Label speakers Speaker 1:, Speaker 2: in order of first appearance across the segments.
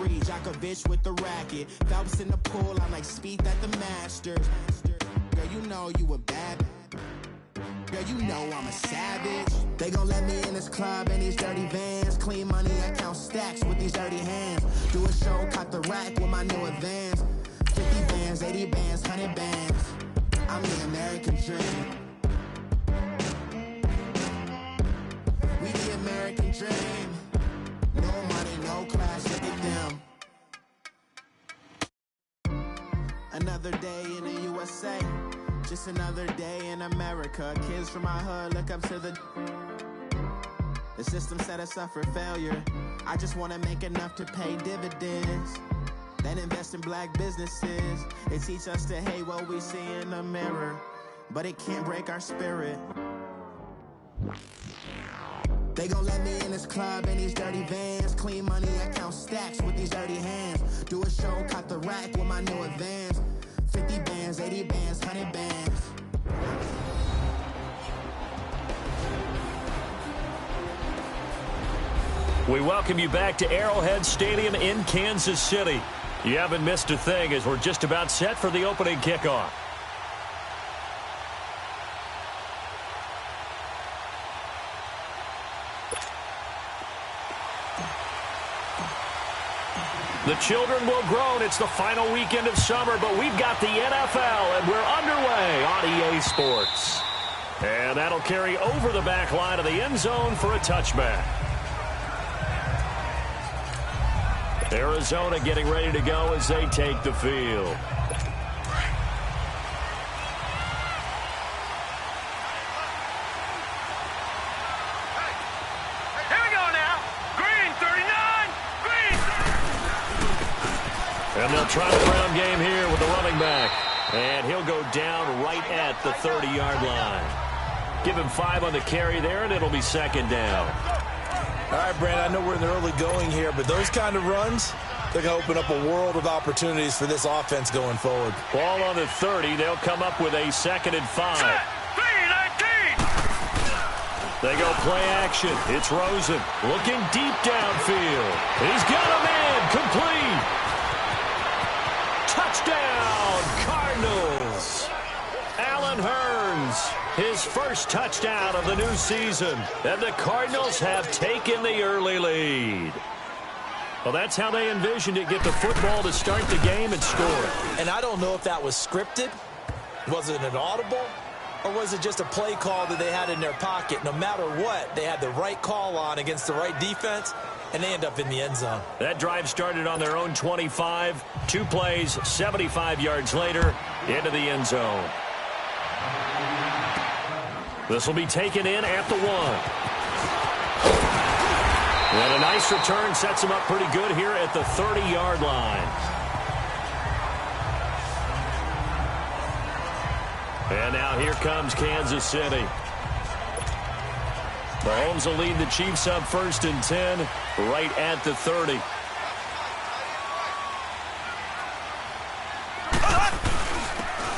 Speaker 1: 3, Djokovic with the racket. Phelps in the pool, I'm like Speed at the Masters. Girl, you know you a bad. Girl, you know I'm a savage. They gon' let me in this club in these dirty vans. Clean money, I count stacks with these dirty hands. Do a show, caught the rack with my new advance. 50 bands, 80 bands, 100 bands. I'm the American dream. We the American dream. No money, no class, look at them. Another day in the USA. Just another day in America. Kids from my hood look up to the system set us up for failure. I just want to make enough to pay dividends, then invest in black businesses. They teach us to hate what we see in the mirror, but it can't break our spirit. They gon' let me in this club in these dirty vans. Clean money, I count stacks with these dirty hands. Do a show, caught the rack with my new advance. 50 bands, 80 bands, 100 bands.
Speaker 2: We welcome you back to Arrowhead Stadium in Kansas City. You haven't missed a thing as we're just about set for the opening kickoff. The children will groan. It's the final weekend of summer, but we've got the NFL, and we're underway on EA Sports. And that'll carry over the back line of the end zone for a touchback. Arizona getting ready to go as they take the field. And they'll try the ground game here with the running back. And he'll go down right at the 30-yard line. Give him 5 on the carry there, and it'll be second down.
Speaker 3: All right, Brandon, I know we're in the early going here, but those kind of runs, they're going to open up a world of opportunities for this offense going forward.
Speaker 2: Ball on the 30. They'll come up with a 2nd and 5. They go play action. It's Rosen looking deep downfield. He's got a man complete. Touchdown, Cardinals. Allen Hurns, his first touchdown of the new season. And the Cardinals have taken the early lead. Well, that's how they envisioned it. Get the football to start the game and score.
Speaker 3: And I don't know if that was scripted. Was it an audible? Or was it just a play call that they had in their pocket? No matter what, they had the right call on against the right defense, and they end up in the end zone.
Speaker 2: That drive started on their own 25. 2 plays, 75 yards later, into the end zone. This will be taken in at the 1. And a nice return sets him up pretty good here at the 30-yard line. And now here comes Kansas City. Mahomes will lead the Chiefs up 1st and 10, right at the 30.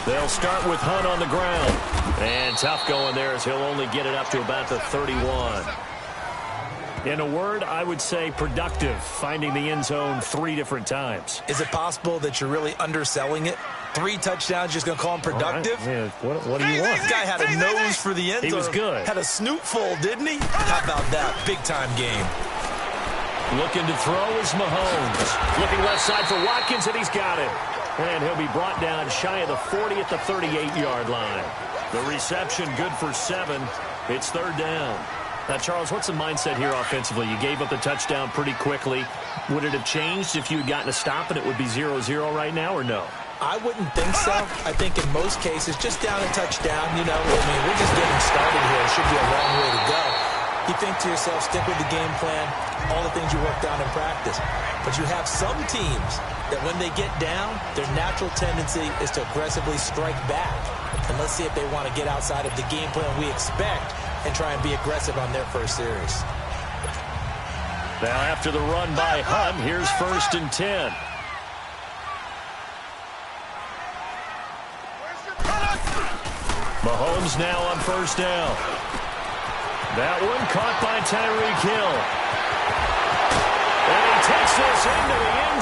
Speaker 2: They'll start with Hunt on the ground. And tough going there as he'll only get it up to about the 31. In a word, I would say productive, finding the end zone 3 different times.
Speaker 3: Is it possible that you're really underselling it? 3 touchdowns, just going to call him productive?
Speaker 2: Right. Yeah. What do you want?
Speaker 3: This guy had a nose for the end zone.
Speaker 2: He was good.
Speaker 3: Had a snoot full, didn't he? How about that? Big-time game.
Speaker 2: Looking to throw is Mahomes. Looking left side for Watkins, and he's got it. And he'll be brought down shy of the 40 at the 38-yard line. The reception good for 7. It's 3rd down. Now, Charles, what's the mindset here offensively? You gave up the touchdown pretty quickly. Would it have changed if you had gotten a stop and it would be 0-0 right now, or no?
Speaker 3: I wouldn't think so. I think in most cases, just down a touchdown, you know, I mean, we're just getting started here. It should be a long way to go. You think to yourself, stick with the game plan, all the things you worked on in practice. But you have some teams that when they get down, their natural tendency is to aggressively strike back. And let's see if they want to get outside of the game plan we expect and try and be aggressive on their first series.
Speaker 2: Now after the run by Hunt, here's 1st and 10. Mahomes now on 1st down. That one caught by Tyreek Hill. And he takes this into the end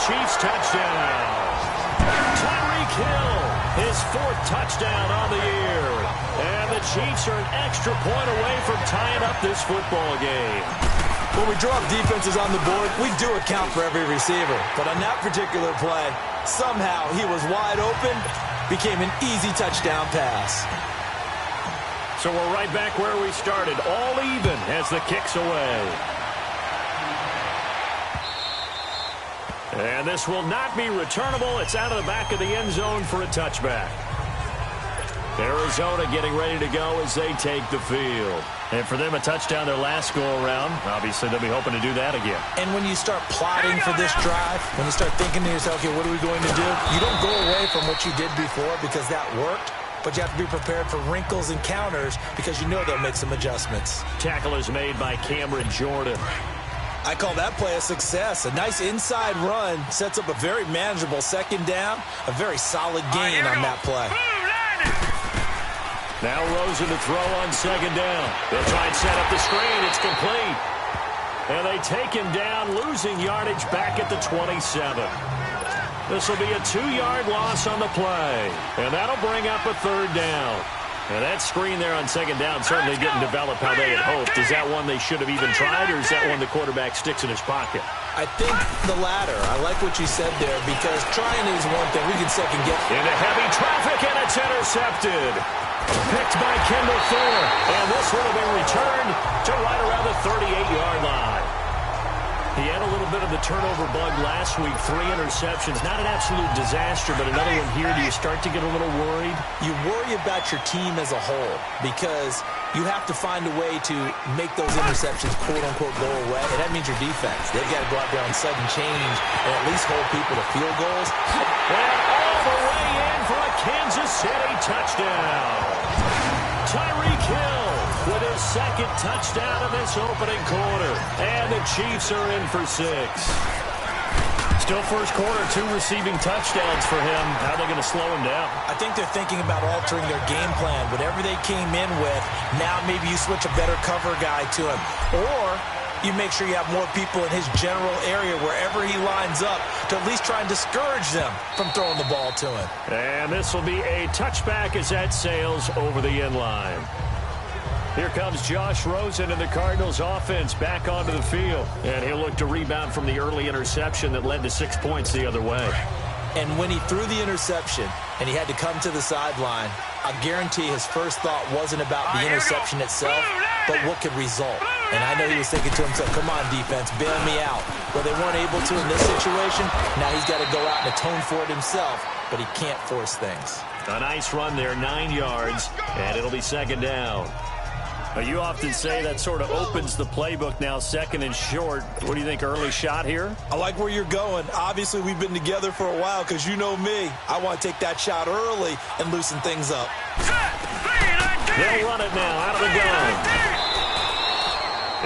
Speaker 2: Chiefs touchdown. Tyreek Hill, his 4th touchdown on the year. And the Chiefs are an extra point away from tying up this football game.
Speaker 3: When we drop defenses on the board, we do account for every receiver. But on that particular play, somehow he was wide open, became an easy touchdown pass.
Speaker 2: So we're right back where we started, all even as the kick's away. And this will not be returnable. It's out of the back of the end zone for a touchback. Arizona getting ready to go as they take the field. And for them, a touchdown their last go-around. Obviously, they'll be hoping to do that again.
Speaker 3: And when you start plotting for this drive, when you start thinking to yourself, okay, what are we going to do? You don't go away from what you did before because that worked. But you have to be prepared for wrinkles and counters because you know they'll make some adjustments.
Speaker 2: Tackle is made by Cameron Jordan.
Speaker 3: I call that play a success. A nice inside run sets up a very manageable second down. A very solid gain on that play.
Speaker 2: Now Rosen to throw on second down. They'll try and set up the screen. It's complete. And they take him down, losing yardage back at the 27. This will be a 2-yard loss on the play. And that'll bring up a 3rd down. And that screen there on second down certainly didn't develop how they had hoped. Is that one they should have even tried, or is that one the quarterback sticks in his pocket?
Speaker 3: I think the latter. I like what you said there because trying is one thing. We can second guess.
Speaker 2: Into heavy traffic, and it's intercepted. Picked by Kendall Fuller. And this one will be returned to right around the 38-yard line. He had a little bit of the turnover bug last week, 3 interceptions. Not an absolute disaster, but another one here. Do you start to get a little worried?
Speaker 3: You worry about your team as a whole because you have to find a way to make those interceptions, quote-unquote, go away. And that means your defense. They've got to go out there on sudden change and at least hold people to field goals.
Speaker 2: And all the way in for a Kansas City touchdown. Tyreek Hill with his 2nd touchdown of this opening quarter. And the Chiefs are in for 6. Still first quarter, 2 receiving touchdowns for him. How are they going to slow him down?
Speaker 3: I think they're thinking about altering their game plan. Whatever they came in with, now maybe you switch a better cover guy to him. Or you make sure you have more people in his general area wherever he lines up to at least try and discourage them from throwing the ball to him.
Speaker 2: And this will be a touchback as that sails over the end line. Here comes Josh Rosen and the Cardinals offense back onto the field. And he'll look to rebound from the early interception that led to 6 points the other way.
Speaker 3: And when he threw the interception and he had to come to the sideline, I guarantee his first thought wasn't about the interception itself, but what could result. And I know he was thinking to himself, come on, defense, bail me out. Well, they weren't able to in this situation. Now he's got to go out and atone for it himself, but he can't force things.
Speaker 2: A nice run there, 9 yards, and it'll be second down. Now, you often say that sort of opens the playbook now, 2nd and short. What do you think, early shot here?
Speaker 3: I like where you're going. Obviously, we've been together for a while because you know me. I want to take that shot early and loosen things up.
Speaker 2: They'll run it now out of the gun.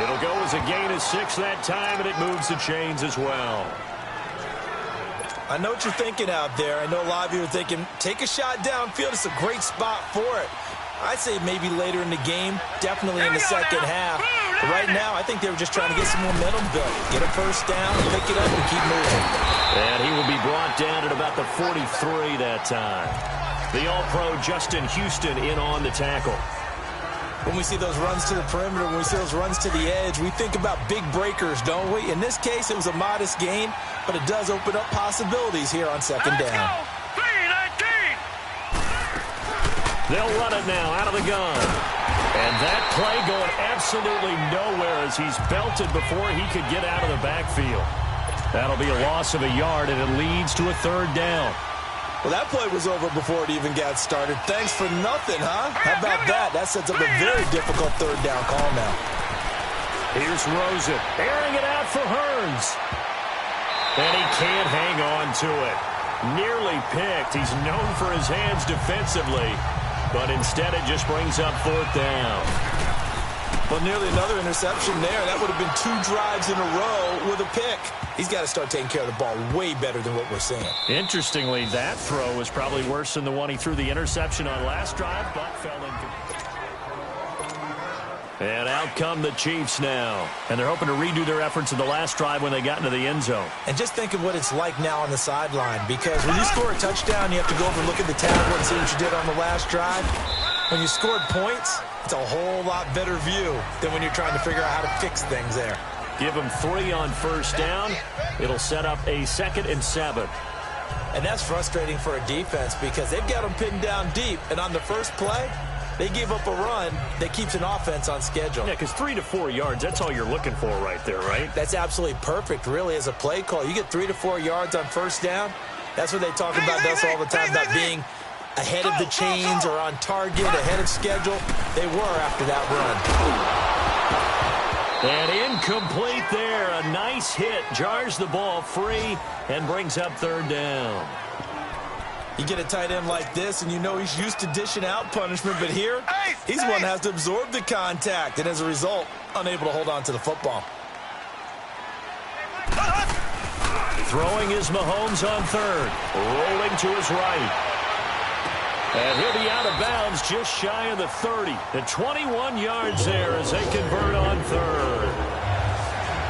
Speaker 2: It'll go as a gain of 6 that time, and it moves the chains as well.
Speaker 3: I know what you're thinking out there. I know a lot of you are thinking, take a shot downfield. It's a great spot for it. I'd say maybe later in the game, definitely in the second half. But right now, I think they were just trying to get some momentum built. Get a first down, pick it up, and keep moving.
Speaker 2: And he will be brought down at about the 43 that time. The All-Pro Justin Houston in on the tackle.
Speaker 3: When we see those runs to the perimeter, when we see those runs to the edge, we think about big breakers, don't we? In this case, it was a modest gain, but it does open up possibilities here on second down.
Speaker 2: They'll run it now out of the gun. And that play going absolutely nowhere as he's belted before he could get out of the backfield. That'll be a loss of a yard, and it leads to a 3rd down.
Speaker 3: Well, that play was over before it even got started. Thanks for nothing, huh? How about that? That sets up a very difficult 3rd down call now.
Speaker 2: Here's Rosen, airing it out for Hearns. And he can't hang on to it. Nearly picked. He's known for his hands defensively, but instead it just brings up 4th down.
Speaker 3: Well, nearly another interception there. That would have been 2 drives in a row with a pick. He's got to start taking care of the ball way better than what we're seeing.
Speaker 2: Interestingly, that throw was probably worse than the one he threw the interception on last drive, but fell in. And out come the Chiefs now. And they're hoping to redo their efforts in the last drive when they got into the end zone.
Speaker 3: And just think of what it's like now on the sideline, because when you score a touchdown, you have to go over and look at the tablet and see what you did on the last drive. When you scored points, it's a whole lot better view than when you're trying to figure out how to fix things there.
Speaker 2: Give them 3 on first down. It'll set up a 2nd and 7.
Speaker 3: And that's frustrating for a defense because they've got them pinned down deep. And on the first play, they give up a run that keeps an offense on schedule.
Speaker 2: Yeah, because 3 to 4 yards, that's all you're looking for right there, right?
Speaker 3: That's absolutely perfect, really, as a play call. You get 3 to 4 yards on first down. That's what they talk about us all the time, about being ahead of the chains or on target, ahead of schedule. They were after that run.
Speaker 2: And incomplete there. A nice hit. Jars the ball free and brings up 3rd down.
Speaker 3: You get a tight end like this, and you know he's used to dishing out punishment, but here, he's the one that has to absorb the contact, and as a result, unable to hold on to the football.
Speaker 2: Throwing is Mahomes on 3rd. Rolling to his right. And he'll be out of bounds just shy of the 30. The 21 yards there as they convert on 3rd.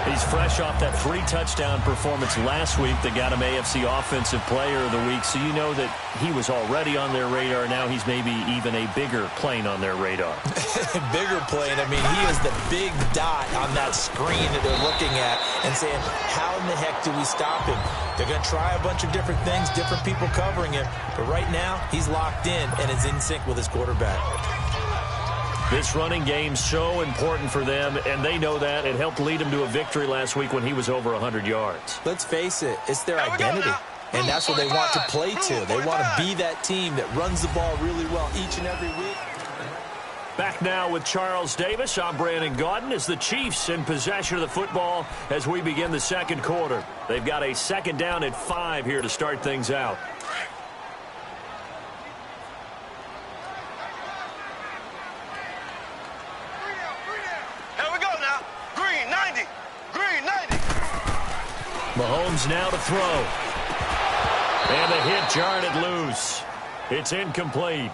Speaker 2: He's fresh off that 3-touchdown performance last week that got him AFC Offensive Player of the Week, so you know that he was already on their radar. Now he's maybe even a bigger plane on their radar.
Speaker 3: Bigger plane. I mean, he is the big dot on that screen that they're looking at and saying, how in the heck do we stop him? They're going to try a bunch of different things, different people covering him, but right now he's locked in and is in sync with his quarterback.
Speaker 2: This running game's so important for them, and they know that. It helped lead them to a victory last week when he was over 100 yards.
Speaker 3: Let's face it, it's their identity, and that's what they want to play to. They want to be that team that runs the ball really well each and every week.
Speaker 2: Back now with Charles Davis. I'm Brandon Gaudin as the Chiefs in possession of the football as we begin the 2nd quarter. They've got a 2nd down at 5 here to start things out. Mahomes now to throw. And the hit jarred it loose. It's incomplete.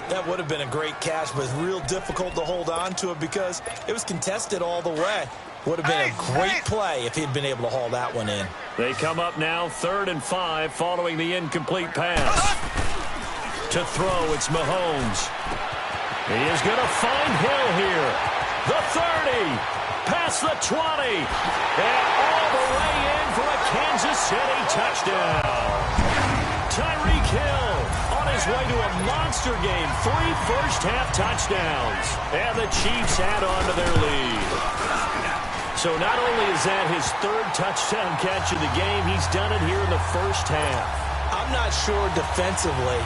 Speaker 3: That would have been a great catch, but it's real difficult to hold on to it because it was contested all the way. Would have been a great play if he'd been able to haul that one in.
Speaker 2: They come up now 3rd and 5 following the incomplete pass. To throw, it's Mahomes. He is going to find Hill here. The 30. Past the 20, and all the way in for a Kansas City touchdown. Tyreek Hill on his way to a monster game, 3 first-half touchdowns, and the Chiefs add on to their lead. So not only is that his 3rd touchdown catch of the game, he's done it here in the first half.
Speaker 3: I'm not sure defensively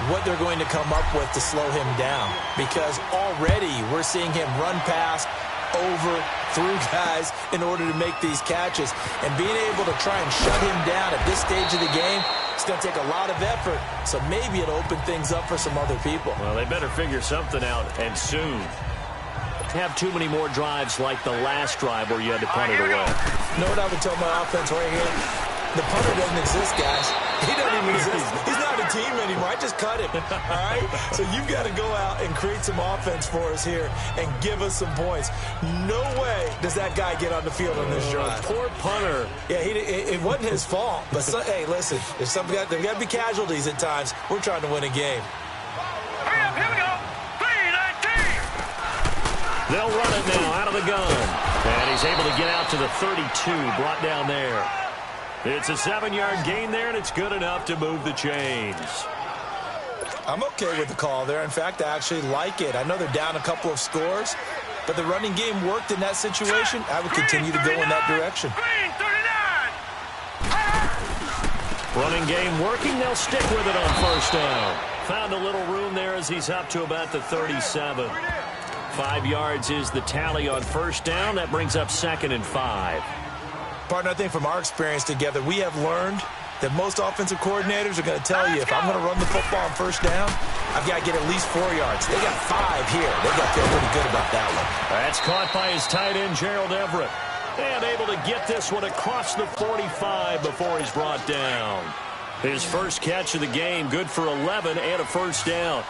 Speaker 3: what they're going to come up with to slow him down, because already we're seeing him run past, over, through guys in order to make these catches. And being able to try and shut him down at this stage of the game, it's going to take a lot of effort. So maybe it'll open things up for some other people.
Speaker 2: Well, they better figure something out, and soon. Have too many more drives like the last drive where you had to punt it away.
Speaker 3: You know what I would tell my offense right here? The punter doesn't exist, guys. He doesn't even exist. He's not a team anymore. I just cut him. All right? So you've got to go out and create some offense for us here and give us some points. No way does that guy get on the field on this drive.
Speaker 2: Poor punter.
Speaker 3: Yeah, it wasn't his fault. But, hey, listen, there's got to be casualties at times. We're trying to win a game.
Speaker 4: Hurry up, here we go. 3-19.
Speaker 2: They'll run it now out of the gun. And he's able to get out to the 32, brought down there. It's a 7-yard gain there, and it's good enough to move the chains.
Speaker 3: I'm okay with the call there. In fact, I actually like it. I know they're down a couple of scores, but the running game worked in that situation. I would continue to go in that direction.
Speaker 2: Running game working. They'll stick with it on first down. Found a little room there as he's up to about the 37. 5 yards is the tally on first down. That brings up 2nd and 5.
Speaker 3: Partner, I think from our experience together, we have learned that most offensive coordinators are going to tell you, if I'm going to run the football on first down, I've got to get at least 4 yards. They got 5 here. They've got to feel pretty good about that one.
Speaker 2: That's caught by his tight end, Gerald Everett. And able to get this one across the 45 before he's brought down. His first catch of the game, good for 11 and a first down.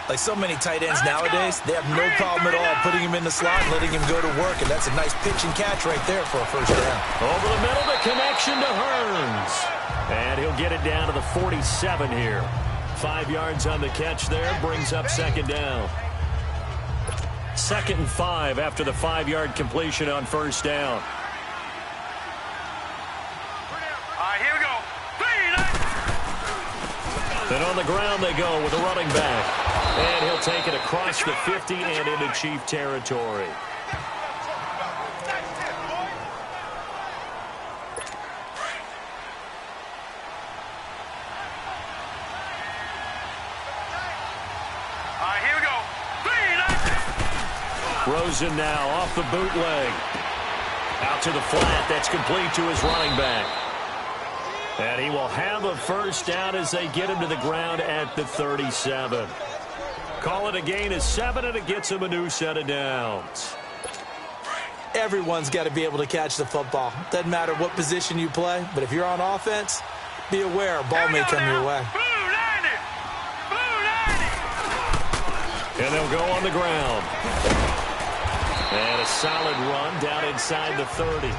Speaker 3: Like so many tight ends nowadays, they have no problem at all putting him in the slot and letting him go to work, and that's a nice pitch and catch right there for a first down.
Speaker 2: Over the middle, the connection to Hearns. And he'll get it down to the 47 here. 5 yards on the catch there, brings up second down. 2nd and 5 after the 5-yard completion on first down.
Speaker 4: All right, here we go.
Speaker 2: And on the ground they go with a running back. And he'll take it across the 50 and into Chief territory.
Speaker 4: All right, here we go.
Speaker 2: Rosen now off the bootleg. Out to the flat. That's complete to his running back. And he will have a first down as they get him to the ground at the 37. Call it a gain of 7, and it gets him a new set of downs.
Speaker 3: Everyone's got to be able to catch the football. Doesn't matter what position you play, but if you're on offense, be aware a ball may come your way.
Speaker 2: And they'll go on the ground. And a solid run down inside the 30.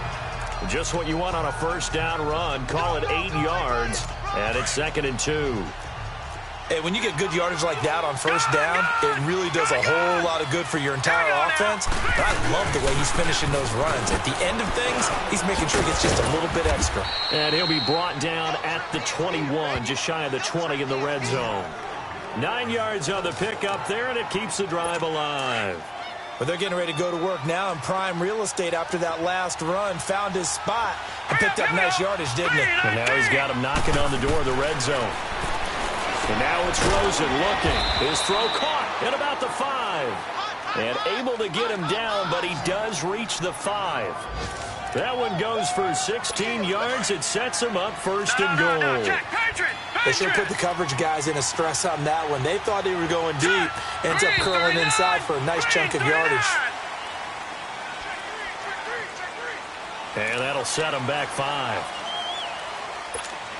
Speaker 2: Just what you want on a first down run. Call it 8 yards, and it's 2nd and 2.
Speaker 3: Hey, when you get good yardage like that on first down, it really does a whole lot of good for your entire offense. But I love the way he's finishing those runs. At the end of things, he's making sure he gets just a little bit extra.
Speaker 2: And he'll be brought down at the 21, just shy of the 20 in the red zone. 9 yards on the pickup there, and it keeps the drive alive.
Speaker 3: But they're getting ready to go to work now in prime real estate after that last run. Found his spot and picked up nice yardage, didn't he?
Speaker 2: And now he's got him knocking on the door of the red zone. And now it's Rosen looking. His throw caught at about the 5. And able to get him down, but he does reach the 5. That one goes for 16 yards. It sets him up 1st and goal.
Speaker 3: They should have put the coverage guys in a stress on that one. They thought they were going deep. Ends up curling inside for a nice chunk of yardage.
Speaker 2: And that'll set him back 5.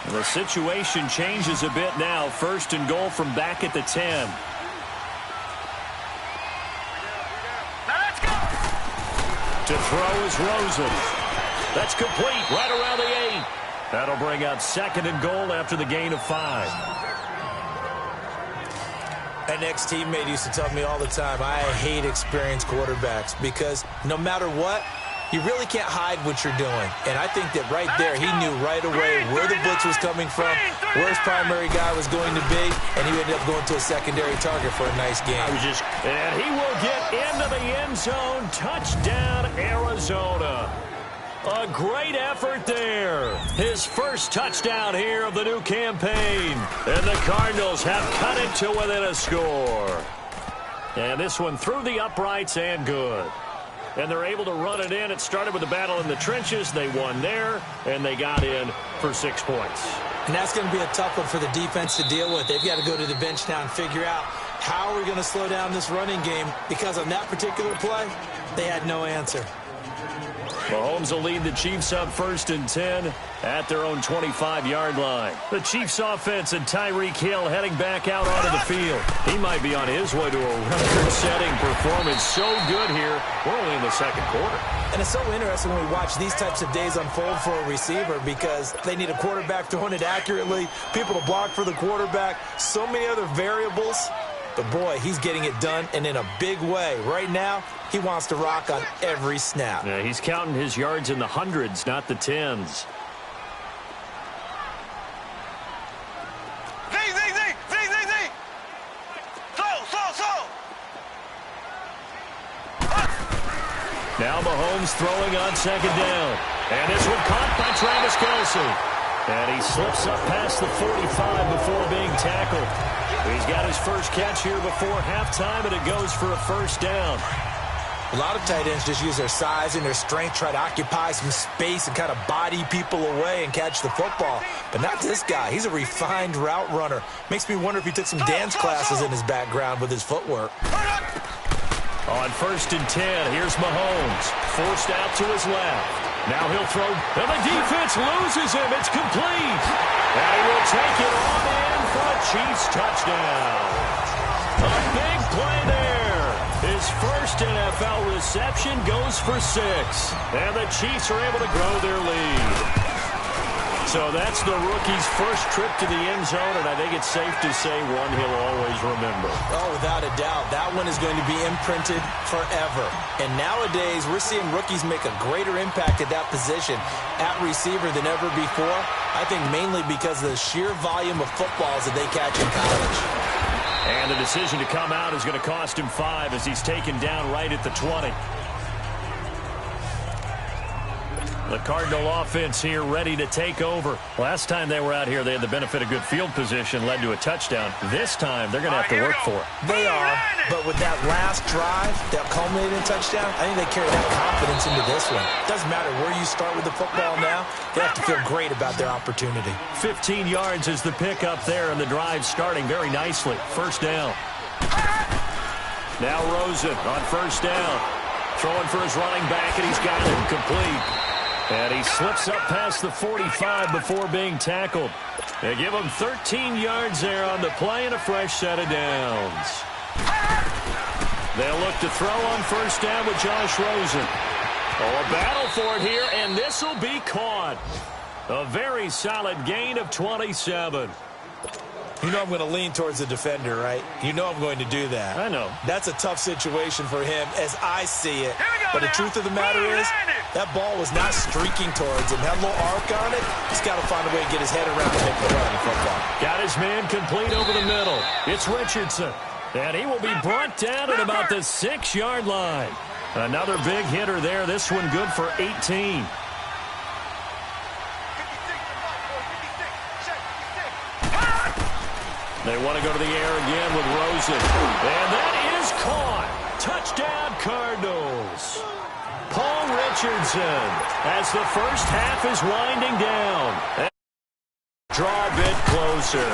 Speaker 2: And the situation changes a bit now. 1st and goal from back at the 10. To throw is Rosen. That's complete right around the 8. That'll bring up 2nd and goal after the gain of 5.
Speaker 3: An ex-teammate used to tell me all the time, I hate experienced quarterbacks because no matter what, you really can't hide what you're doing. And I think that right there, he knew right away where the blitz was coming from, where his primary guy was going to be, and he ended up going to a secondary target for a nice game.
Speaker 2: And he will get into the end zone. Touchdown, Arizona. A great effort there. His first touchdown here of the new campaign. And the Cardinals have cut it to within a score. And this one through the uprights and good. And they're able to run it in. It started with a battle in the trenches. They won there, and they got in for 6 points.
Speaker 3: And that's going to be a tough one for the defense to deal with. They've got to go to the bench now and figure out how we're going to slow down this running game, because on that particular play, they had no answer.
Speaker 2: Mahomes will lead the Chiefs up 1st and 10 at their own 25-yard line. The Chiefs offense and Tyreek Hill heading back out onto the field. He might be on his way to a record-setting performance. So good here. We're only in the 2nd quarter.
Speaker 3: And it's so interesting when we watch these types of days unfold for a receiver, because they need a quarterback throwing it accurately, people to block for the quarterback, so many other variables. But, boy, he's getting it done, and in a big way. Right now, he wants to rock on every snap.
Speaker 2: Yeah, he's counting his yards in the hundreds, not the tens. Now Mahomes throwing on 2nd down. And this one caught by Travis Kelce. And he slips up past the 45 before being tackled. He's got his first catch here before halftime, and it goes for a 1st down.
Speaker 3: A lot of tight ends just use their size and their strength, try to occupy some space and kind of body people away and catch the football. But not this guy. He's a refined route runner. Makes me wonder if he took some dance classes in his background with his footwork.
Speaker 2: On 1st and 10, here's Mahomes. Forced out to his left. Now he'll throw, and the defense loses him. It's complete. And he will take it on in for a Chiefs touchdown. A big play there. His first NFL reception goes for 6. And the Chiefs are able to grow their lead. So that's the rookie's first trip to the end zone, and I think it's safe to say one he'll always remember.
Speaker 3: Oh, without a doubt. That one is going to be imprinted forever. And nowadays, we're seeing rookies make a greater impact at that position at receiver than ever before. I think mainly because of the sheer volume of footballs that they catch in college.
Speaker 2: And the decision to come out is going to cost him 5 as he's taken down right at the 20. The Cardinal offense here ready to take over. Last time they were out here, they had the benefit of good field position, led to a touchdown. This time, they're going to have to work for it.
Speaker 3: They are, but with that last drive that culminated in touchdown, I think they carry that confidence into this one. Doesn't matter where you start with the football now, they have to feel great about their opportunity.
Speaker 2: 15 yards is the pickup there, and the drive starting very nicely. First down. Now Rosen on first down. Throwing for his running back, and he's got it complete. And he slips up past the 45 before being tackled. They give him 13 yards there on the play and a fresh set of downs. They'll look to throw on first down with Josh Rosen. Oh, a battle for it here, and this will be caught. A very solid gain of 27.
Speaker 3: You know I'm going to lean towards the defender, right? You know I'm going to do that.
Speaker 2: I know.
Speaker 3: That's a tough situation for him as I see it. But the truth of the matter is, that ball was not streaking towards him. Had a little arc on it. He's got to find a way to get his head around and make the run on the football.
Speaker 2: Got his man complete over the middle. It's Richardson. And he will be brought down at about the 6-yard line. Another big hitter there. This one good for 18. They want to go to the air again with Rosen. And that is caught. Touchdown, Cardinals. Paul Richardson as the first half is winding down. Draw a bit closer.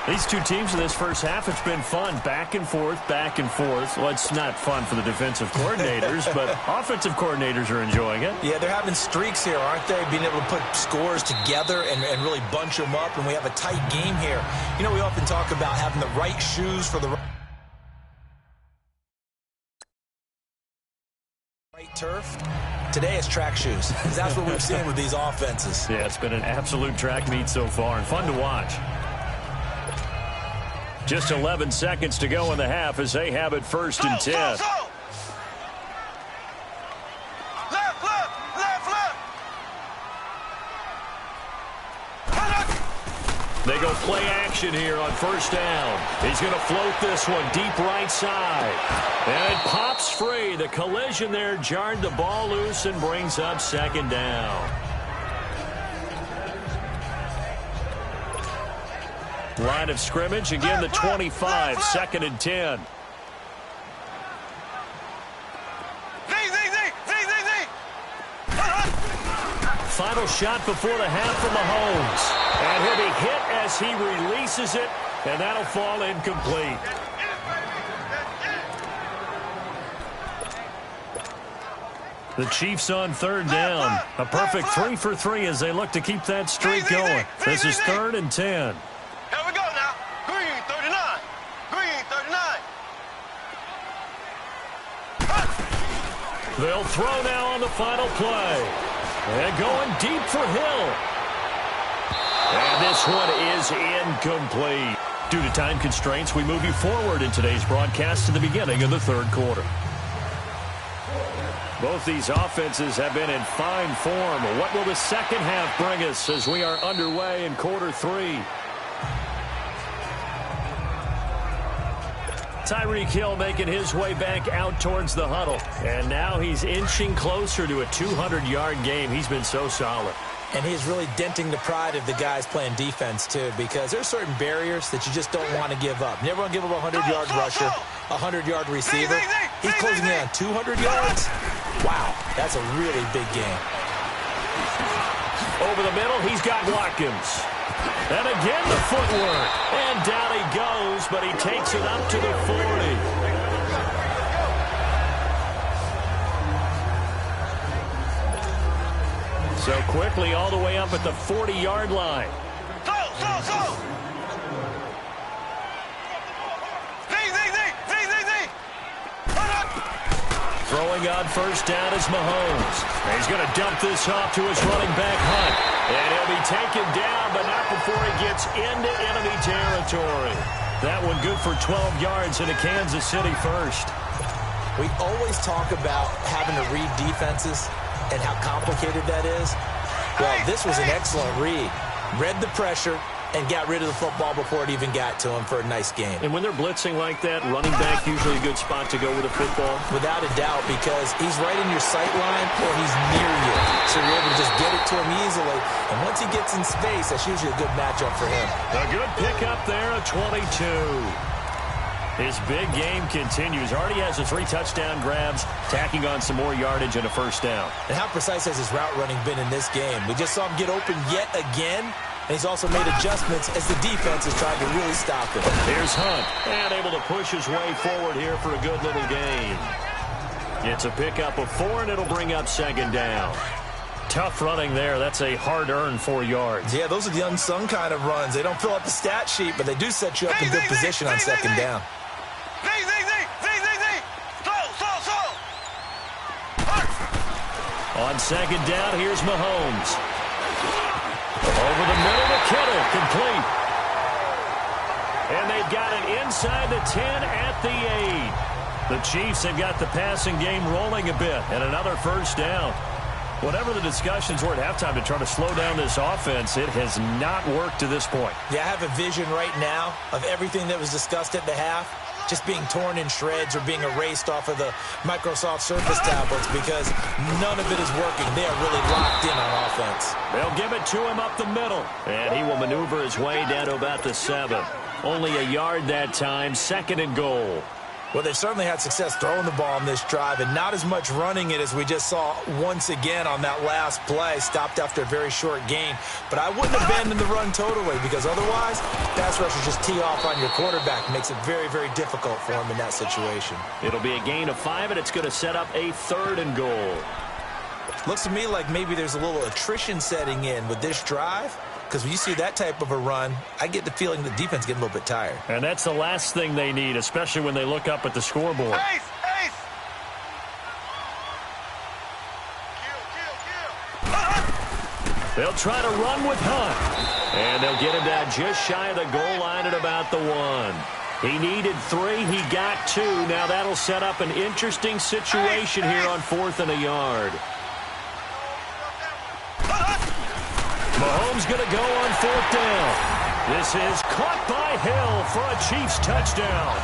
Speaker 2: These two teams in this first half, it's been fun. Back and forth, back and forth. Well, it's not fun for the defensive coordinators, but offensive coordinators are enjoying it.
Speaker 3: Yeah, they're having streaks here, aren't they? Being able to put scores together and really bunch them up, and we have a tight game here. You know, we often talk about having the right shoes for the right turf. Today it's track shoes, because that's what we've seen with these offenses.
Speaker 2: Yeah, it's been an absolute track meet so far, and fun to watch. Just 11 seconds to go in the half as they have it first and 10.
Speaker 4: Left, left, left, left.
Speaker 2: They go play action here on first down. He's going to float this one deep right side. And it pops free. The collision there jarred the ball loose and brings up second down. Line of scrimmage, again the 25, second and 10. Final shot before the half from Mahomes. And he'll be hit as he releases it, and that'll fall incomplete. The Chiefs on third down. A perfect 3 for 3 as they look to keep that streak going. This is third and 10.
Speaker 4: Here we go now. Green 39. Green 39.
Speaker 2: They'll throw now on the final play. And going deep for Hill. And this one is incomplete. Due to time constraints, we move you forward in today's broadcast to the beginning of the third quarter. Both these offenses have been in fine form. What will the second half bring us as we are underway in quarter 3? Tyreek Hill making his way back out towards the huddle. And now he's inching closer to a 200-yard game. He's been so solid.
Speaker 3: And he's really denting the pride of the guys playing defense, too, because there's certain barriers that you just don't want to give up. You never want to give up a 100-yard rusher, a 100-yard receiver. He's closing in on 200 yards. Wow, that's a really big game.
Speaker 2: Over the middle, he's got Watkins. And again the footwork. And down he goes, but he takes it up to the 40. So quickly all the way up at the 40-yard line. Throwing on first down is Mahomes. He's going to dump this off to his running back, Hunt. And he'll be taken down, but not before he gets into enemy territory. That one good for 12 yards into Kansas City first.
Speaker 3: We always talk about having to read defenses and how complicated that is. Well, this was an excellent read. Read the pressure and got rid of the football before it even got to him for a nice game.
Speaker 2: And when they're blitzing like that, running back usually a good spot to go with a football?
Speaker 3: Without a doubt, because he's right in your sight line or he's near you. So you're able to just get it to him easily. And once he gets in space, that's usually a good matchup for him.
Speaker 2: A good pickup there at 22. His big game continues. Already has the 3 touchdown grabs, tacking on some more yardage and a first down.
Speaker 3: And how precise has his route running been in this game? We just saw him get open yet again. And he's also made adjustments as the defense has tried to really stop him.
Speaker 2: Here's Hunt, and able to push his way forward here for a good little gain. It's a pickup of 4, and it'll bring up second down. Tough running there. That's a hard-earned 4 yards.
Speaker 3: Yeah, those are the unsung kind of runs. They don't fill up the stat sheet, but they do set you up in good position on second down.
Speaker 2: On second down, here's Mahomes. Over the middle to Kittle, complete. And they've got it inside the 10 at the 8. The Chiefs have got the passing game rolling a bit, and another first down. Whatever the discussions were at halftime to try to slow down this offense, it has not worked to this point.
Speaker 3: Yeah, I have a vision right now of everything that was discussed at the half just being torn in shreds or being erased off of the Microsoft Surface tablets because none of it is working. They are really locked in on offense.
Speaker 2: They'll give it to him up the middle, and he will maneuver his way down to about the 7. Only a yard that time, 2nd and goal.
Speaker 3: Well, they've certainly had success throwing the ball on this drive and not as much running it as we just saw once again on that last play. Stopped after a very short gain. But I wouldn't abandon the run totally because otherwise, pass rushers just tee off on your quarterback. Makes it very, very difficult for him in that situation.
Speaker 2: It'll be a gain of 5, and it's going to set up a 3rd and goal.
Speaker 3: Looks to me like maybe there's a little attrition setting in with this drive. Because when you see that type of a run, I get the feeling the defense getting a little bit tired.
Speaker 2: And that's the last thing they need, especially when they look up at the scoreboard.
Speaker 4: Ace!
Speaker 2: They'll try to run with Hunt. And they'll get him down just shy of the goal line at about the 1. He needed 3. He got 2. Now that'll set up an interesting situation here on 4th and a yard. Mahomes going to go on 4th down. This is caught by Hill for a Chiefs touchdown.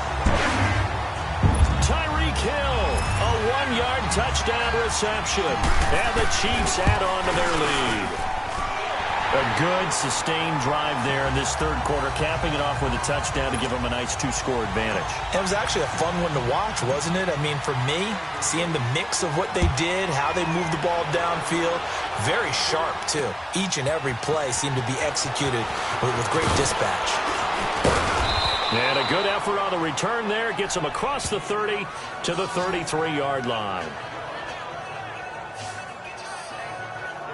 Speaker 2: Tyreek Hill, a 1-yard touchdown reception. And the Chiefs add on to their lead. A good, sustained drive there in this 3rd quarter, capping it off with a touchdown to give them a nice 2-score advantage.
Speaker 3: It was actually a fun one to watch, wasn't it? I mean, for me, seeing the mix of what they did, how they moved the ball downfield, very sharp, too. Each and every play seemed to be executed with great dispatch.
Speaker 2: And a good effort on the return there gets them across the 30 to the 33-yard line.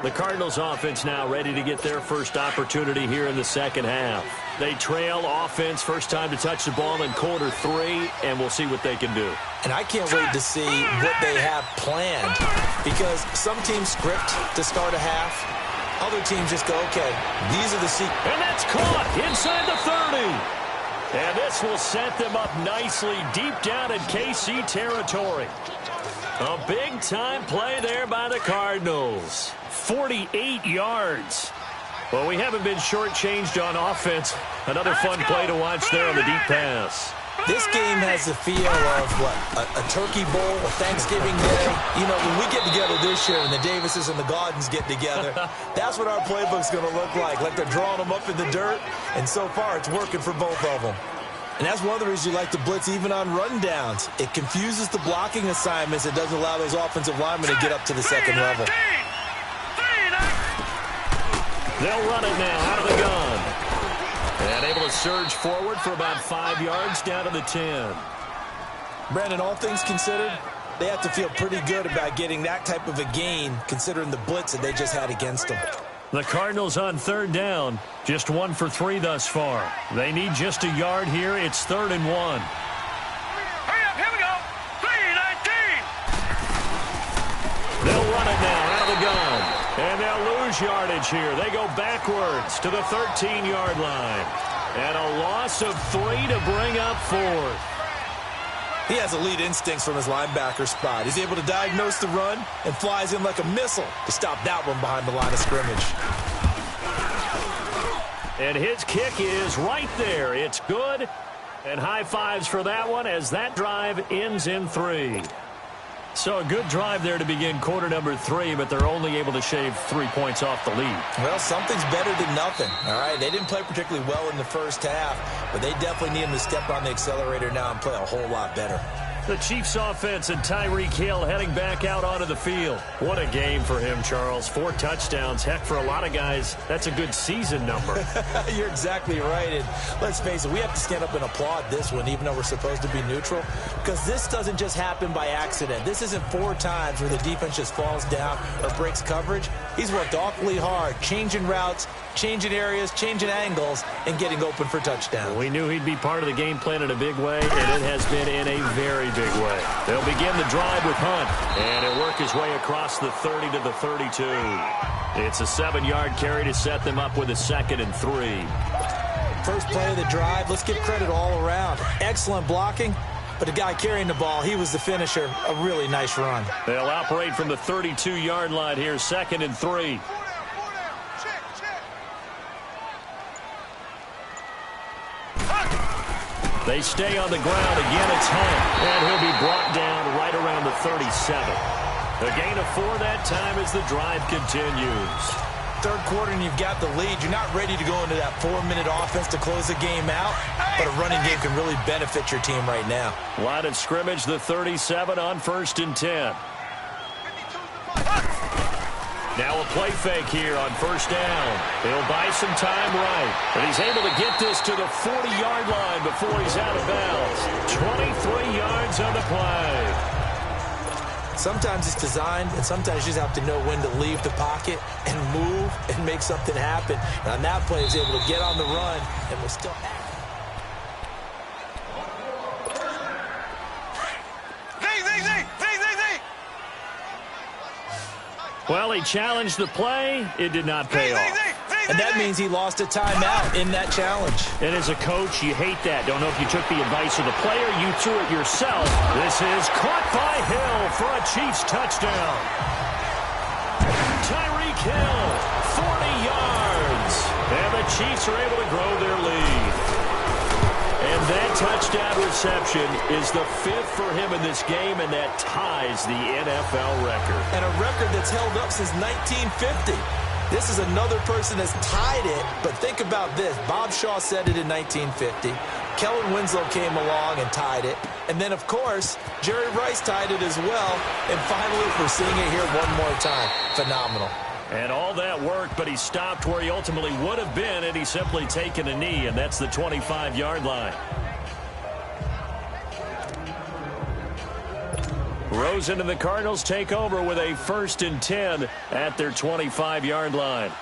Speaker 2: The Cardinals offense now ready to get their first opportunity here in the second half. They trail offense first time to touch the ball in quarter 3, and we'll see what they can do.
Speaker 3: And I can't wait to see what they have planned because some teams script to start a half. Other teams just go, okay, these are the secrets.
Speaker 2: And that's caught inside the 30. And this will set them up nicely deep down in KC territory. A big-time play there by the Cardinals. 48 yards. Well, we haven't been shortchanged on offense. Another fun play to watch there on the deep pass.
Speaker 3: This game has the feel of, what, a turkey bowl, a Thanksgiving day. You know, when we get together this year and the Davises and the Gardens get together, that's what our playbook's going to look like they're drawing them up in the dirt. And so far, it's working for both of them. And that's one of the reasons you like to blitz even on rundowns. It confuses the blocking assignments. It doesn't allow those offensive linemen to get up to the second level.
Speaker 2: They'll run it now out of the gun. And able to surge forward for about 5 yards down to the 10.
Speaker 3: Brandon, all things considered, they have to feel pretty good about getting that type of a gain considering the blitz that they just had against them.
Speaker 2: The Cardinals on 3rd down, just 1 for 3 thus far. They need just a yard here. It's 3rd and 1.
Speaker 4: Hurry up, here we go. 3-19.
Speaker 2: lose yardage here. They go backwards to the 13-yard line. And a loss of 3 to bring up 4th.
Speaker 3: He has elite instincts from his linebacker spot. He's able to diagnose the run and flies in like a missile to stop that one behind the line of scrimmage.
Speaker 2: And his kick is right there. It's good. And high fives for that one as that drive ends in 3. So a good drive there to begin quarter number 3, but they're only able to shave 3 points off the lead.
Speaker 3: Well, something's better than nothing, all right? They didn't play particularly well in the first half, but they definitely need them to step on the accelerator now and play a whole lot better.
Speaker 2: The Chiefs offense and Tyreek Hill heading back out onto the field. What a game for him, Charles. 4 touchdowns. Heck, for a lot of guys, that's a good season number.
Speaker 3: You're exactly right. And let's face it, we have to stand up and applaud this one, even though we're supposed to be neutral, because this doesn't just happen by accident. This isn't 4 times where the defense just falls down or breaks coverage. He's worked awfully hard, changing routes, changing areas, changing angles, and getting open for touchdowns.
Speaker 2: We knew he'd be part of the game plan in a big way, and it has been in a very big way. They'll begin the drive with Hunt, and he'll work his way across the 30 to the 32. It's a 7-yard carry to set them up with a 2nd and 3.
Speaker 3: First play of the drive, let's give credit all around. Excellent blocking, but the guy carrying the ball, he was the finisher. A really nice run. They'll
Speaker 2: operate from the 32-yard line here, 2nd and 3. They stay on the ground. Again, it's Hunt. And he'll be brought down right around the 37. A gain of 4 that time as the drive continues.
Speaker 3: Third quarter and you've got the lead. You're not ready to go into that 4-minute offense to close the game out, but a running game can really benefit your team right now.
Speaker 2: Line of scrimmage, the 37 on 1st and 10. Now a play fake here on 1st down. He'll buy some time right. But he's able to get this to the 40-yard line before he's out of bounds. 23 yards on the play.
Speaker 3: Sometimes it's designed, and sometimes you just have to know when to leave the pocket and move and make something happen. And on that play, he's able to get on the run and was still
Speaker 2: Well, he challenged the play. It did not pay off.
Speaker 3: And that means he lost a timeout in that challenge.
Speaker 2: And as a coach, you hate that. Don't know if you took the advice of the player. You threw it yourself. This is caught by Hill for a Chiefs touchdown. Tyreek Hill, 40 yards. And the Chiefs are able to grow their lead. And that touchdown reception is the 5th for him in this game, and that ties the NFL record.
Speaker 3: And a record that's held up since 1950. This is another person that's tied it, but think about this. Bob Shaw said it in 1950. Kellen Winslow came along and tied it. And then, of course, Jerry Rice tied it as well. And finally, we're seeing it here one more time. Phenomenal.
Speaker 2: And all that worked, but he stopped where he ultimately would have been, and he's simply taken a knee, and that's the 25-yard line. Rosen and the Cardinals take over with a 1st and 10 at their 25-yard line.
Speaker 4: All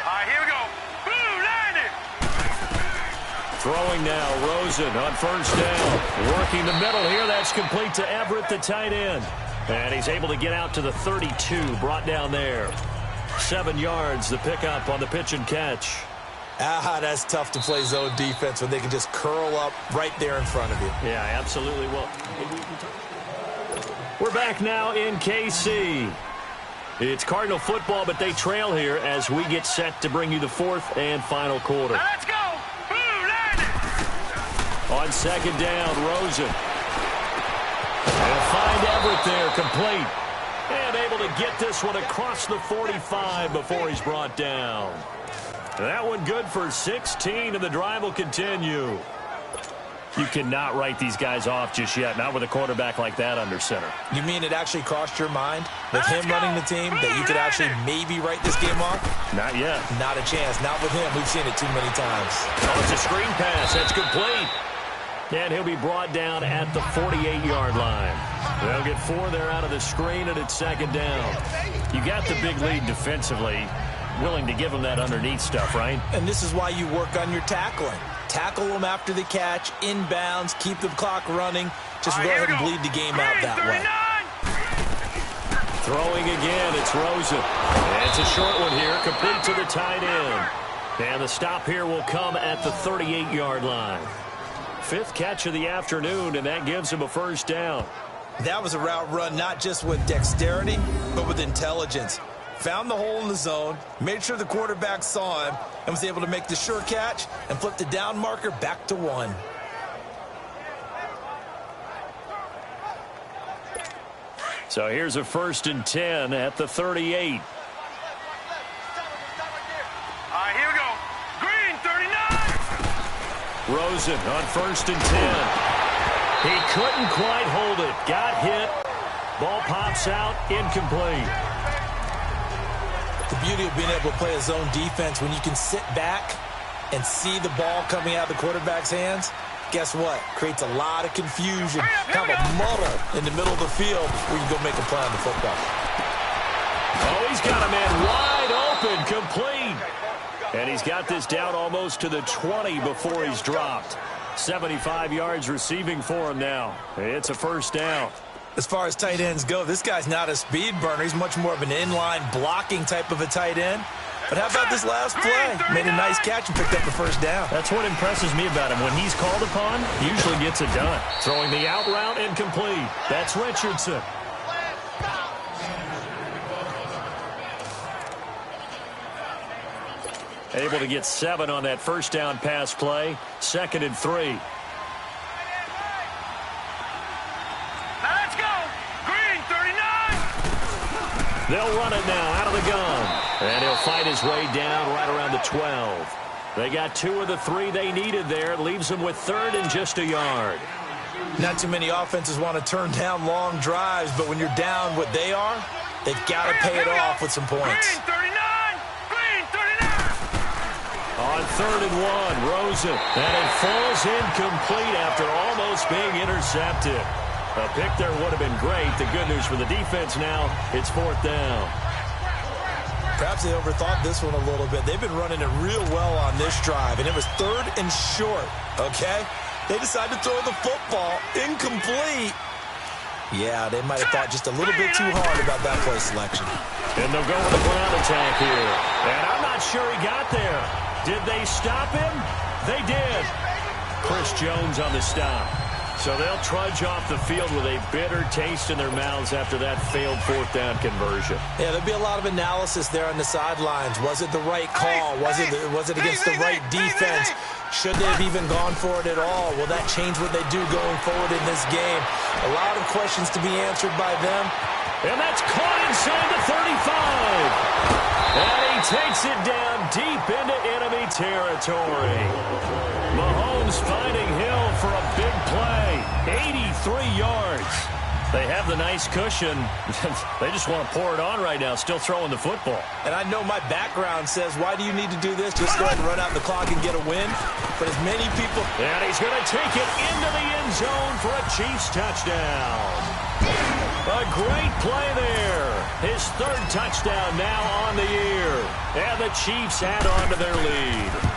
Speaker 4: right, here we go. Boom, landed.
Speaker 2: Throwing now, Rosen on 1st down. Working the middle here. That's complete to Everett, the tight end. And he's able to get out to the 32, brought down there. 7 yards, the pickup on the pitch and catch.
Speaker 3: That's tough to play zone defense when they can just curl up right there in front of you.
Speaker 2: Yeah, absolutely. Well, we're back now in KC. It's Cardinal football, but they trail here as we get set to bring you the 4th and final quarter.
Speaker 4: Now let's go. Boom, landed.
Speaker 2: On 2nd down, Rosen. And find Everett there, complete. And able to get this one across the 45 before he's brought down. That one good for 16, and the drive will continue. You cannot write these guys off just yet, not with a quarterback like that under center.
Speaker 3: You mean it actually crossed your mind with him running the team that you could actually maybe write this game off?
Speaker 2: Not yet.
Speaker 3: Not a chance. Not with him. We've seen it too many times.
Speaker 2: Oh, it's a screen pass. That's complete. And he'll be brought down at the 48-yard line. They'll get 4 there out of the screen, and it's 2nd down. You got the big lead defensively. Willing to give them that underneath stuff, right?
Speaker 3: And this is why you work on your tackling. Tackle them after the catch, inbounds, keep the clock running. Just go ahead and bleed the game out that way.
Speaker 2: Throwing again, it's Rosen. And it's a short one here, complete to the tight end. And the stop here will come at the 38-yard line. 5th catch of the afternoon, and that gives him a first down.
Speaker 3: That was a route run not just with dexterity, but with intelligence. Found the hole in the zone, made sure the quarterback saw him, and was able to make the sure catch and flip the down marker back to 1.
Speaker 2: So here's a 1st and 10 at the 38.
Speaker 4: All right, here we go. Green, 39.
Speaker 2: Rosen on 1st and 10. He couldn't quite hold it. Got hit. Ball pops out, incomplete.
Speaker 3: The beauty of being able to play a zone defense when you can sit back and see the ball coming out of the quarterback's hands, guess what? Creates a lot of confusion, kind of a muddle in the middle of the field where you can go make a play on the football.
Speaker 2: Oh, he's got a man wide open, complete. And he's got this down almost to the 20 before he's dropped. 75 yards receiving for him now. It's a first down.
Speaker 3: As far as tight ends go, this guy's not a speed burner. He's much more of an inline blocking type of a tight end. But how about this last play? Made a nice catch and picked up the first down.
Speaker 2: That's what impresses me about him. When he's called upon, he usually gets it done. Throwing the out route incomplete. That's Richardson. Able to get 7 on that first down pass play. 2nd and 3.
Speaker 4: Now let's go. Green, 39.
Speaker 2: They'll run it now out of the gun. And he'll fight his way down right around the 12. They got 2 of the 3 they needed there. Leaves them with 3rd and just a yard.
Speaker 3: Not too many offenses want to turn down long drives, but when you're down what they are, they've got to pay it off with some points.
Speaker 4: Green, 39. Green, 39.
Speaker 2: On 3rd and 1, Rosen. And it falls incomplete after almost being intercepted. A pick there would have been great. The good news for the defense now, it's 4th down.
Speaker 3: Perhaps they overthought this one a little bit. They've been running it real well on this drive, and it was 3rd and short, okay? They decided to throw the football incomplete. Yeah, they might have thought just a little bit too hard about that play selection.
Speaker 2: And they'll go with a ground attack here. And I'm not sure he got there. Did they stop him? They did. Chris Jones on the stop. So they'll trudge off the field with a bitter taste in their mouths after that failed 4th down conversion.
Speaker 3: Yeah, there'll be a lot of analysis there on the sidelines. Was it the right call? Was it against the right defense? Should they have even gone for it at all? Will that change what they do going forward in this game? A lot of questions to be answered by them.
Speaker 2: And that's caught inside the 35. And he takes it down deep into enemy territory. Mahomes finding Hill for a big play. 83 yards. They have the nice cushion. They just want to pour it on right now, still throwing the football.
Speaker 3: And I know my background says, why do you need to do this? Just go ahead and run out the clock and get a win. But as many people...
Speaker 2: And he's going to take it into the end zone for a Chiefs touchdown. A great play there. His 3rd touchdown now on the year. And the Chiefs add on to their lead.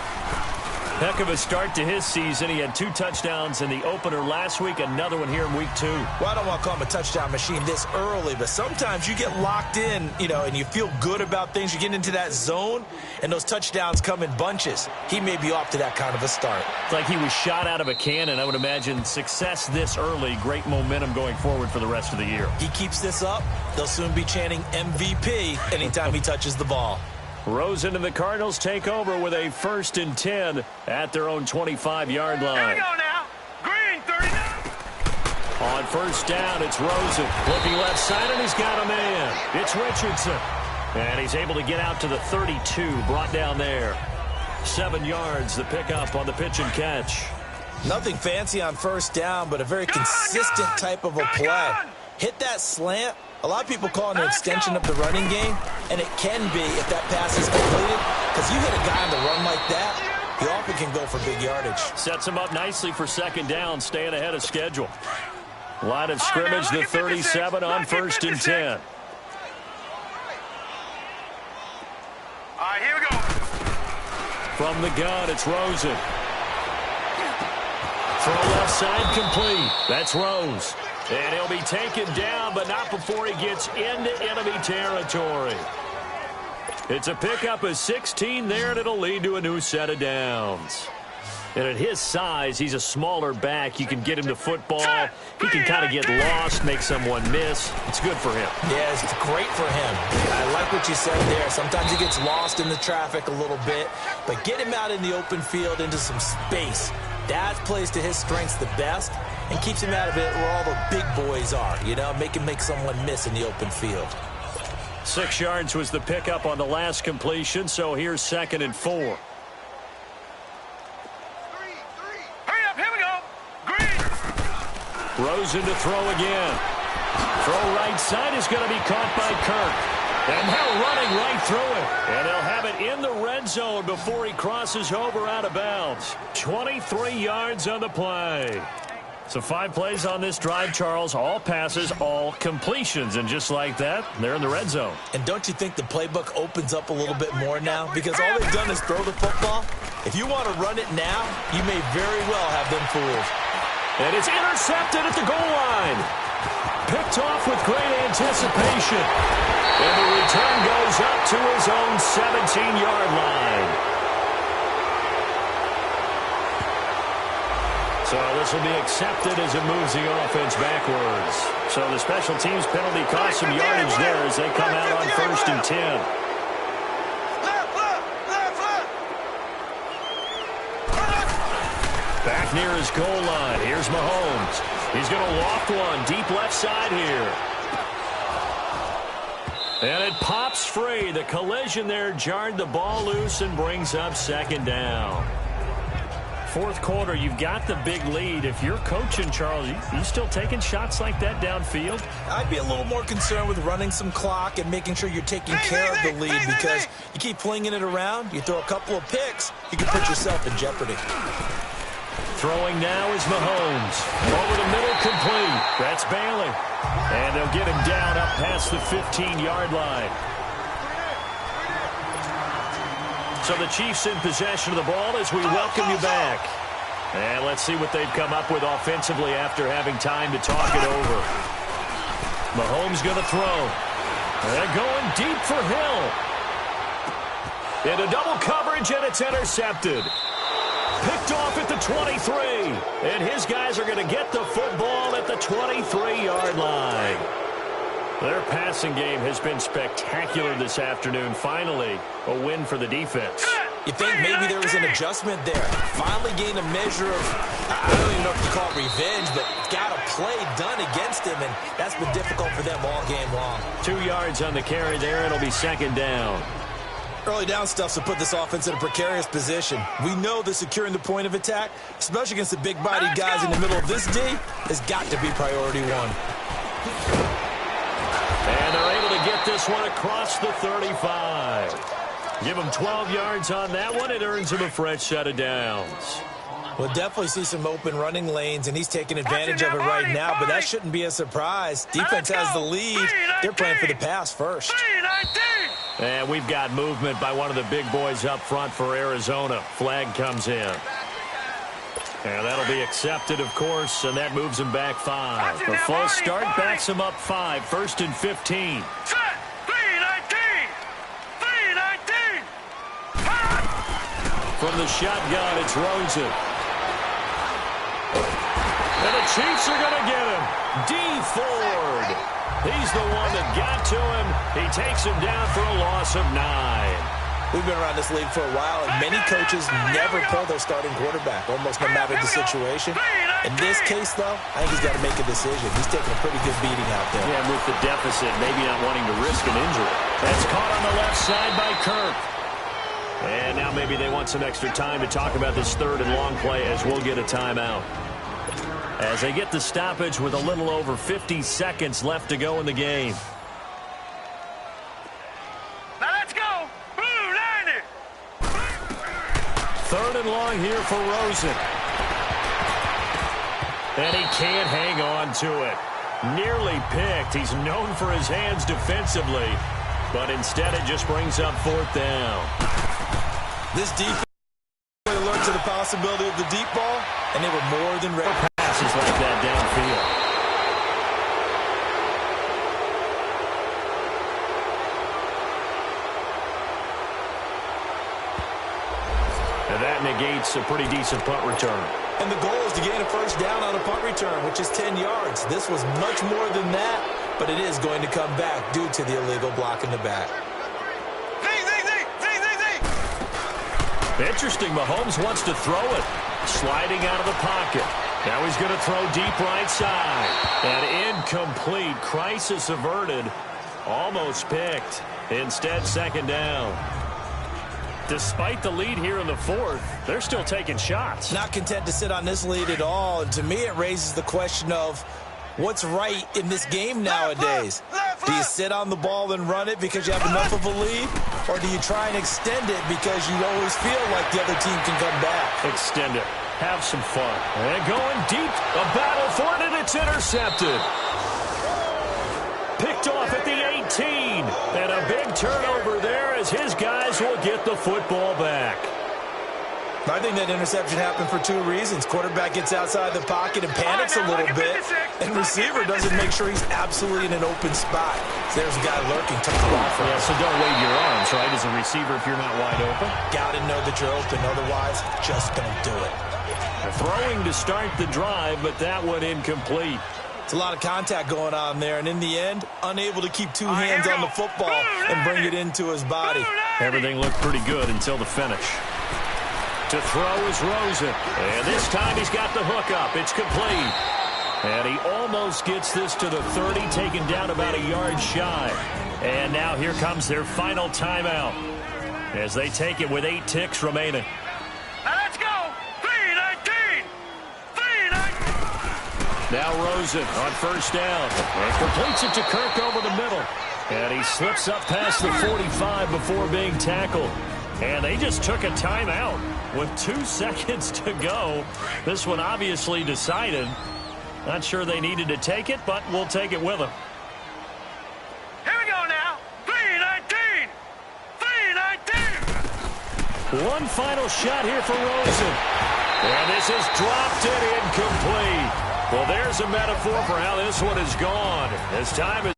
Speaker 2: Heck of a start to his season. He had 2 touchdowns in the opener last week, another one here in week 2.
Speaker 3: Well, I don't want to call him a touchdown machine this early, but sometimes you get locked in, and you feel good about things. You get into that zone, and those touchdowns come in bunches. He may be off to that kind of a start.
Speaker 2: It's like he was shot out of a cannon. I would imagine success this early, great momentum going forward for the rest of the year.
Speaker 3: He keeps this up, they'll soon be chanting MVP anytime he touches the ball.
Speaker 2: Rosen and the Cardinals take over with a 1st and 10 at their own 25-yard line.
Speaker 4: Here we go now. Green, 39.
Speaker 2: On 1st down, it's Rosen. Looking left side, and he's got a man. It's Richardson. And he's able to get out to the 32, brought down there. 7 yards, the pickup on the pitch and catch.
Speaker 3: Nothing fancy on 1st down, but a very consistent type of a play. Hit that slant. A lot of people call it an extension of the running game, and it can be if that pass is completed, because you hit a guy on the run like that, he often can go for big yardage.
Speaker 2: Sets him up nicely for 2nd down, staying ahead of schedule. Line of scrimmage, the 37 on 1st and 10.
Speaker 4: All right, here we go.
Speaker 2: From the gun, it's Rosen. Throw left side complete. That's Rose. And he'll be taken down, but not before he gets into enemy territory. It's a pickup of 16 there, and it'll lead to a new set of downs. And at his size, he's a smaller back. You can get him to football. He can kind of get lost, make someone miss. It's good for him.
Speaker 3: Yeah, it's great for him. I like what you said there. Sometimes he gets lost in the traffic a little bit, but get him out in the open field into some space. That plays to his strengths the best and keeps him out of it where all the big boys are, you know, make someone miss in the open field.
Speaker 2: 6 yards was the pickup on the last completion, so here's 2nd and 4.
Speaker 4: Hurry up, here we go. Green.
Speaker 2: Rosen to throw again. Throw right side is going to be caught by Kirk. And now running right through it. And he'll have it in the red zone before he crosses over out of bounds. 23 yards on the play. So 5 plays on this drive, Charles. All passes, all completions. And just like that, they're in the red zone.
Speaker 3: And don't you think the playbook opens up a little bit more now? Because all they've done is throw the football. If you want to run it now, you may very well have them fooled.
Speaker 2: And it's intercepted at the goal line. Picked off with great anticipation. And the return goes up to his own 17-yard line. So this will be accepted as it moves the offense backwards. So the special teams penalty cost some yardage there as they come out on 1st and 10. Back near his goal line. Here's Mahomes. He's going to loft one deep left side here. And it pops free. The collision there jarred the ball loose and brings up 2nd down. 4th quarter, you've got the big lead. If you're coaching, Charles, you still taking shots like that downfield?
Speaker 3: I'd be a little more concerned with running some clock and making sure you're taking care of the lead because you keep flinging it around, you throw a couple of picks, you can put yourself in jeopardy.
Speaker 2: Throwing now is Mahomes. Over the middle, complete. That's Bailey. And they'll get him down up past the 15-yard line. So the Chiefs in possession of the ball as we welcome you back. And let's see what they've come up with offensively after having time to talk it over. Mahomes going to throw. They're going deep for Hill. Into double coverage, and it's intercepted. Picked off at the 23. And his guys are going to get the football at the 23-yard line. Their passing game has been spectacular this afternoon. Finally, a win for the defense.
Speaker 3: You think maybe there was an adjustment there. Finally gained a measure of, I don't even know if you call it revenge, but got a play done against him, and that's been difficult for them all game long.
Speaker 2: 2 yards on the carry there. It'll be 2nd down.
Speaker 3: Early down stuff's to put this offense in a precarious position. We know that securing the point of attack, especially against the big-bodied guys in the middle of this D, has got to be priority one.
Speaker 2: And they're able to get this one across the 35. Give him 12 yards on that one. It earns him a fresh set of downs.
Speaker 3: We'll definitely see some open running lanes, and he's taking advantage of it right now, but that shouldn't be a surprise. Defense has the lead. They're playing for the pass first.
Speaker 2: And we've got movement by one of the big boys up front for Arizona. Flag comes in. And that'll be accepted, of course, and that moves him back 5. A false start backs him up 5. 1st and 15. From the shotgun, it's Rosen. And the Chiefs are going to get him. D. Ford. He's the one that got to him. He takes him down for a loss of 9.
Speaker 3: We've been around this league for a while, and many coaches never pull their starting quarterback, almost no matter the situation. In this case, though, I think he's got to make a decision. He's taking a pretty good beating out there.
Speaker 2: Yeah, with the deficit, maybe not wanting to risk an injury. That's caught on the left side by Kirk. And now maybe they want some extra time to talk about this 3rd and long play as we'll get a timeout. As they get the stoppage with a little over 50 seconds left to go in the game.
Speaker 4: Now let's go. Blue 90.
Speaker 2: 3rd and long here for Rosen. And he can't hang on to it. Nearly picked. He's known for his hands defensively. But instead it just brings up 4th down.
Speaker 3: This defense alert to the possibility of the deep ball, and they were more than ready.
Speaker 2: Passes like that downfield. And that negates a pretty decent punt return.
Speaker 3: And the goal is to gain a first down on a punt return, which is 10 yards. This was much more than that, but it is going to come back due to the illegal block in the back.
Speaker 2: Interesting, Mahomes wants to throw it. Sliding out of the pocket. Now he's going to throw deep right side. And incomplete. Crisis averted. Almost picked. Instead, second down. Despite the lead here in the fourth, they're still taking shots.
Speaker 3: Not content to sit on this lead at all. And to me, it raises the question of what's right in this game nowadays. Do you sit on the ball and run it because you have enough of a lead? Or do you try and extend it because you always feel like the other team can come back?
Speaker 2: Extend it. Have some fun. And going deep. A battle for it, and it's intercepted. Picked off at the 18. And a big turnover there as his guys will get the football back.
Speaker 3: I think that interception happened for two reasons. Quarterback gets outside the pocket and panics a little bit, and receiver doesn't make sure he's absolutely in an open spot. So there's a guy lurking, took the ball from him.
Speaker 2: Yeah, so don't wave your arms, right, as a receiver if you're not wide open.
Speaker 3: Got to know that you're open, otherwise just don't do it.
Speaker 2: Throwing to start the drive, but that one incomplete.
Speaker 3: It's a lot of contact going on there, and in the end, unable to keep two hands on the football and bring it into his body.
Speaker 2: Everything looked pretty good until the finish. To throw is Rosen. And this time he's got the hook up. It's complete. And he almost gets this to the 30, taken down about a yard shy. And now here comes their final timeout as they take it with 8 ticks remaining.
Speaker 4: Now let's go. 3-19. 3-19.
Speaker 2: Now Rosen on first down. And completes it to Kirk over the middle. And he slips up past the 45 before being tackled. And they just took a timeout with 2 seconds to go. This one obviously decided. Not sure they needed to take it, but we'll take it with them.
Speaker 4: Here we go now. 3-19. 3-19.
Speaker 2: One final shot here for Rosen. And this is dropped and incomplete. Well, there's a metaphor for how this one is gone. As time is